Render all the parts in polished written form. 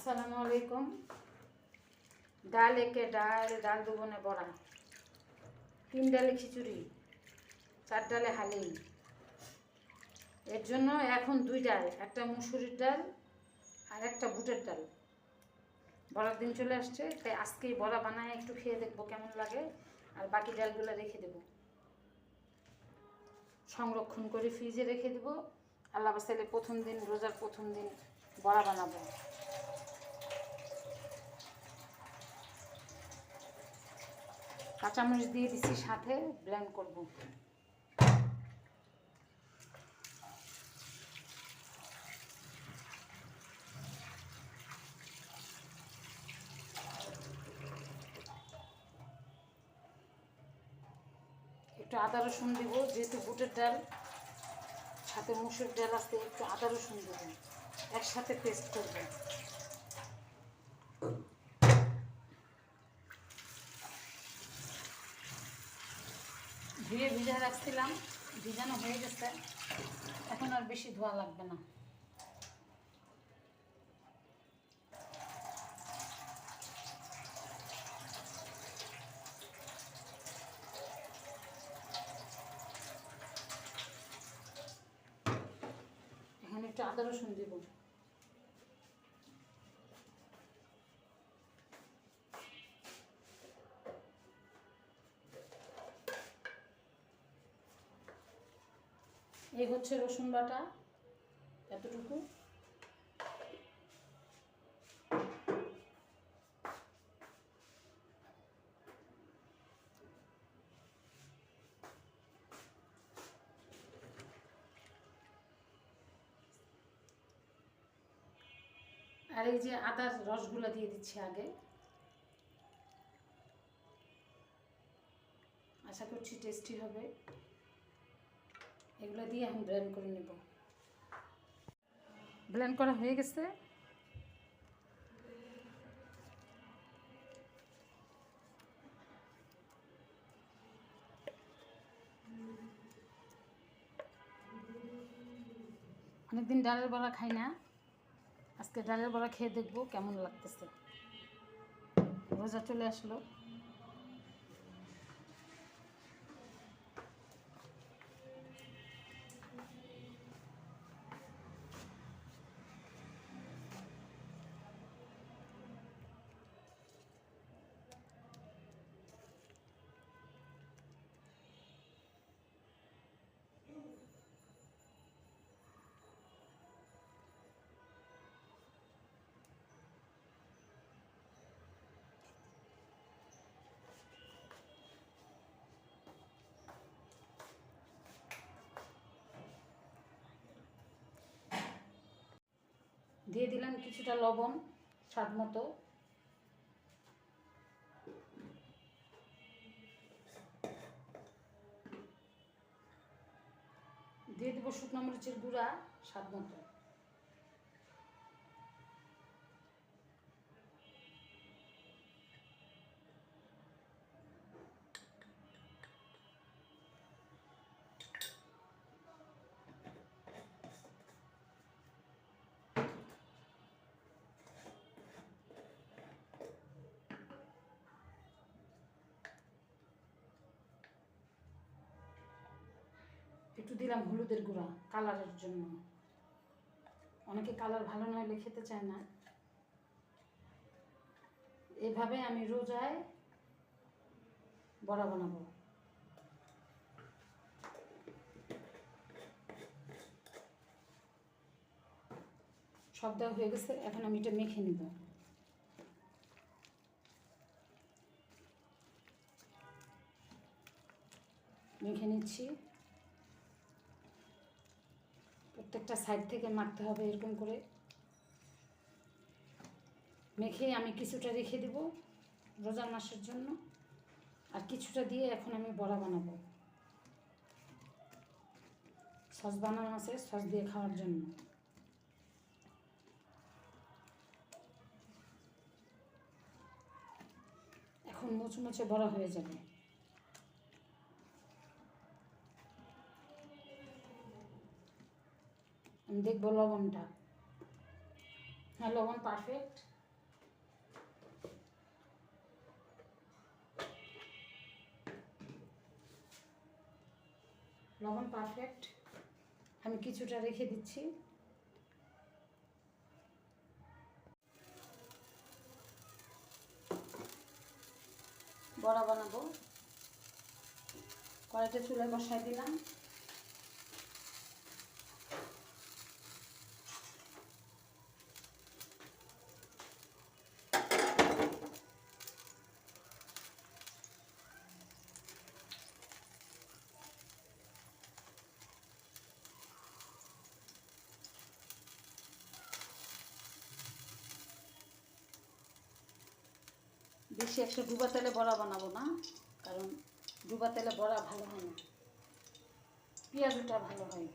আসসালামু আলাইকুম। ডাল একে ডাল, ডাল দুগুণে বড়া, 3 ডালে খিচুড়ি, 4 ডালে হালিম। এর জন্য এখন 2 ডাল, একটা মুসুরির ডাল আর একটা বুটের ডাল। বড়ার দিন চলে আসছে, তাই আজকেই বড়া বানায় একটু খেয়ে দেখবো কেমন লাগে, আর বাকি ডালগুলো রেখে দেবো, সংরক্ষণ করে ফ্রিজে রেখে দেবো। আল্লাহ বাসাইলে প্রথম দিন, রোজার প্রথম দিন বড়া বানাবো। কাঁচামরিচ দিয়ে দিচ্ছি, সাথে ব্লেন্ড করব। একটু আদা রসুন দিব, যেহেতু বুটের ডাল সাথে মুসুর ডাল আছে, একটু আদা রসুন দেব, একসাথে পেস্ট করব। ধুয়ে ভিজা রাখছিলাম, ভিজানো হয়ে গেছে, এখন আর বেশি ধোয়া লাগবে না। এখানে একটু আদা রসুন দেব। এই হচ্ছে রসুন বাটা, এতটুকু। আর এই যে আদার রসগুলো দিয়ে দিচ্ছি আগে, আশা করছি টেস্টি হবে। এগুলো দিয়ে আমি ব্লেন্ড করে নেব। ব্লেন্ড করা হয়ে গেছে। অনেকদিন ডালের বড়া খাই না, আজকে ডালের বড়া খেয়ে দেখবো কেমন লাগতেছে। রোজা চলে আসলো। দিয়ে দিলাম কিছুটা লবণ, স্বাদ মতো। দিয়ে দেবো শুকনো মরিচের গুঁড়া, স্বাদ মতো। একটু দিলাম হলুদের গুঁড়া, কালারের জন্য। অনেকে কালার ভালো না হলে খেতে চায় না। এভাবে আমি রোজায় বড়া বানাবো। সব দেওয়া হয়ে গেছে, এখন আমি এটা মেখে নিব। মেখে নিচ্ছি। প্রত্যেকটা সাইড থেকে মাখতে হবে এরকম করে। মেখে আমি কিছুটা রেখে দেব রোজার মাসের জন্য, আর কিছুটা দিয়ে এখন আমি বড়া বানাবো। সস বানানো আছে, সস দিয়ে খাওয়ার জন্য। এখন মুচমুচে বড়া হয়ে যাবে। আমি দেখবো লবণটা। হ্যাঁ, লবণ পারফেক্ট। লবণ পারফেক্ট। আমি কিছুটা রেখে দিচ্ছি। বড়া বানাবো। কড়াইটা চুলায় বসাই দিলাম। বেশি একটা ডুবা তেলে বড়া বানাবো না, কারণ ডুবা তেলে বড়া ভালো হয় না, পেঁয়াজটা ভালো হয় না।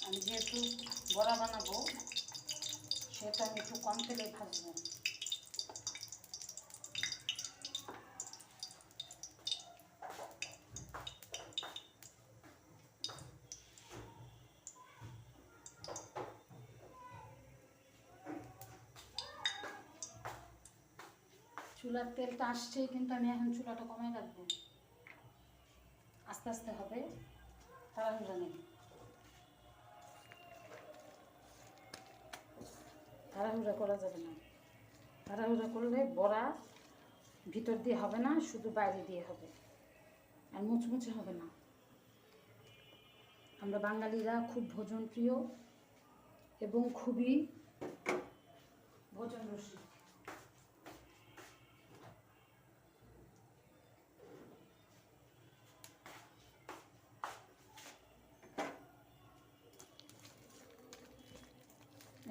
আমি যেহেতু বড়া বানাবো সেটা আমি একটু কম তেলে ভাজবো। চুলার তেলটা আসছেই, কিন্তু আমি এখন চুলাটা কমে রাখবো। আস্তে আস্তে হবে, তাড়াহুড়া নেই। তাড়াহুড়া করা যাবে না। তাড়াহুড়া করলে বড়া ভিতর দিয়ে হবে না, শুধু বাইরে দিয়ে হবে, আর মুচমুচে হবে না। আমরা বাঙালিরা খুব ভোজন প্রিয় এবং খুবই ভোজন রসিক।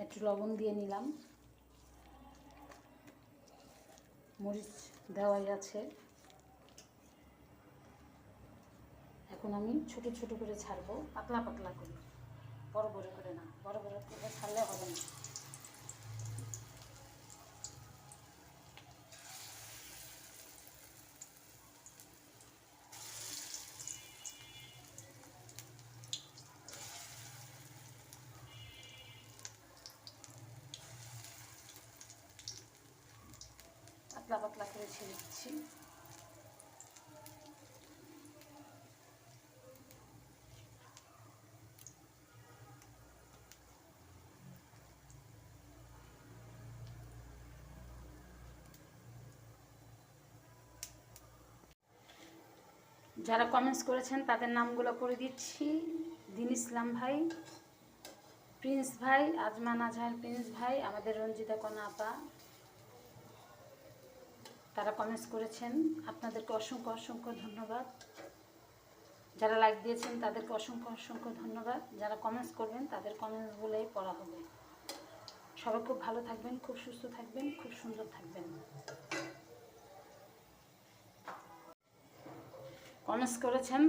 একটু লবণ দিয়ে নিলাম, মরিচ দেওয়াই আছে। এখন আমি ছোট ছোট করে ছাড়বো, পাতলা পাতলা করে, বড় বড় করে না। বড় বড় করে ছাড়লে হবে না। পাতলা পাতলা করে ছেড়ে দিচ্ছি। যারা কমেন্টস করেছেন তাদের নামগুলো করে দিচ্ছি: দিন ইসলাম ভাই, প্রিন্স ভাই, আজমান আজহার প্রিন্স ভাই, আমাদের রঞ্জিতা কণা আপা, তারা কমেন্টস করেছেন। আপনাদেরকে অসংখ্য অসংখ্য ধন্যবাদ। যারা লাইক দিয়েছেন তাদেরকে অসংখ্য অসংখ্য ধন্যবাদ। যারা কমেন্টস করবেন তাদের কমেন্টসগুলোই পড়া হবে। সবাই খুব ভালো থাকবেন, খুব সুস্থ থাকবেন, খুব সুন্দর থাকবেন। কমেন্টস করেছেন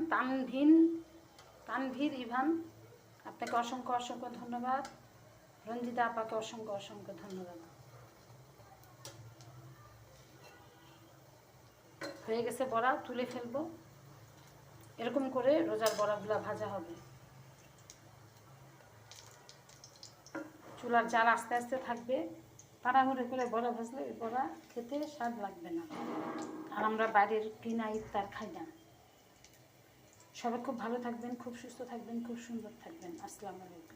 তানভীর ইভান, আপনাকে অসংখ্য অসংখ্য ধন্যবাদ। রঞ্জিতা আপাকে অসংখ্য অসংখ্য ধন্যবাদ। হয়ে গেছে বড়া, তুলে ফেলবো। এরকম করে রোজার বড়াগুলো ভাজা হবে। চুলার জাল আস্তে আস্তে থাকবে। তাড়াহুড়ো করে বড়া ভাজলে ওই বড়া খেতে স্বাদ লাগবে না, আর আমরা বাইরের কিনা ইফতার খাই না। সবাই খুব ভালো থাকবেন, খুব সুস্থ থাকবেন, খুব সুন্দর থাকবেন। আসসালামু আলাইকুম।